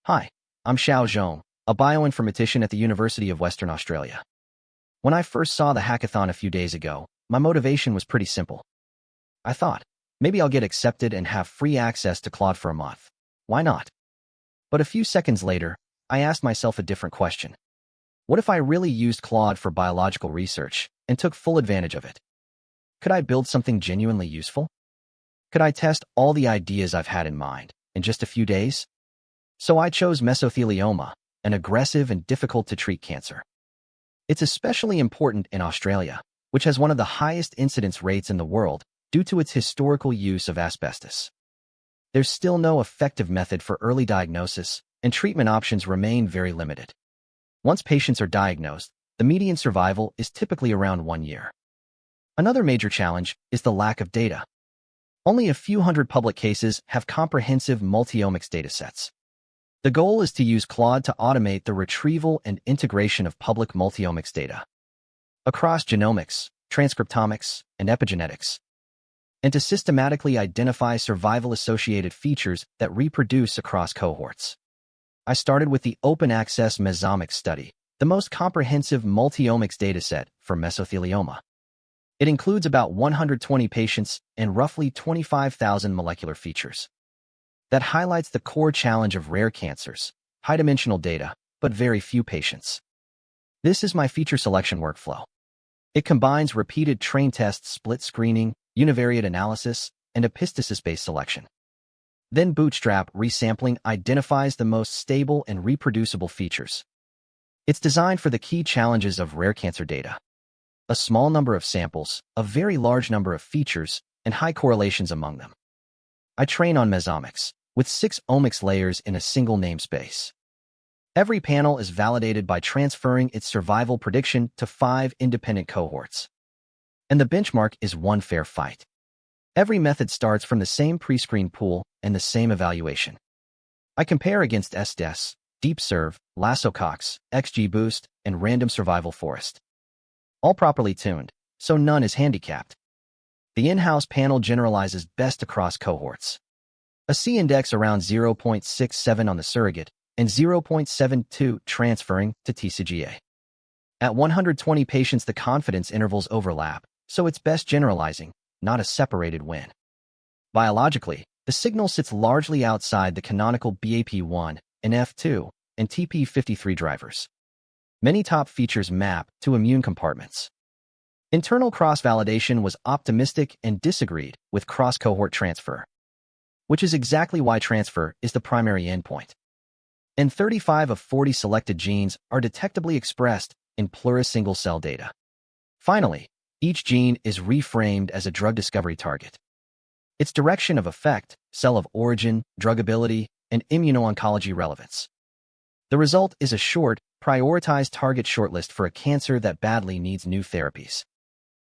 Hi, I'm Xiao Zhong, a bioinformatician at the University of Western Australia. When I first saw the hackathon a few days ago, my motivation was pretty simple. I thought, maybe I'll get accepted and have free access to Claude for a month. Why not? But a few seconds later, I asked myself a different question. What if I really used Claude for biological research and took full advantage of it? Could I build something genuinely useful? Could I test all the ideas I've had in mind in just a few days? So I chose mesothelioma, an aggressive and difficult-to-treat cancer. It's especially important in Australia, which has one of the highest incidence rates in the world due to its historical use of asbestos. There's still no effective method for early diagnosis, and treatment options remain very limited. Once patients are diagnosed, the median survival is typically around 1 year. Another major challenge is the lack of data. Only a few hundred public cases have comprehensive multi-omics datasets. The goal is to use Claude to automate the retrieval and integration of public multi-omics data across genomics, transcriptomics, and epigenetics, and to systematically identify survival-associated features that reproduce across cohorts. I started with the open-access Mesomics study, the most comprehensive multi-omics dataset for mesothelioma. It includes about 120 patients and roughly 25,000 molecular features. That highlights the core challenge of rare cancers, high-dimensional data, but very few patients. This is my feature selection workflow. It combines repeated train tests, split screening, univariate analysis, and epistasis-based selection. Then bootstrap resampling identifies the most stable and reproducible features. It's designed for the key challenges of rare cancer data. A small number of samples, a very large number of features, and high correlations among them. I train on Mesomics, with 6 omics layers in a single namespace. Every panel is validated by transferring its survival prediction to 5 independent cohorts. And the benchmark is one fair fight. Every method starts from the same pre-screen pool and the same evaluation. I compare against SDS, DeepSurv, LassoCox, XGBoost, and Random Survival Forest. All properly tuned, so none is handicapped. The in-house panel generalizes best across cohorts. A C-index around 0.67 on the surrogate and 0.72 transferring to TCGA. At 120 patients, the confidence intervals overlap, so it's best generalizing, not a separated win. Biologically, the signal sits largely outside the canonical BAP1 and F2 and TP53 drivers. Many top features map to immune compartments. Internal cross-validation was optimistic and disagreed with cross-cohort transfer, which is exactly why transfer is the primary endpoint. And 35 of 40 selected genes are detectably expressed in plurisingle-cell data. Finally, each gene is reframed as a drug discovery target. Its direction of effect, cell of origin, druggability, and immuno-oncology relevance. The result is a short, prioritized target shortlist for a cancer that badly needs new therapies.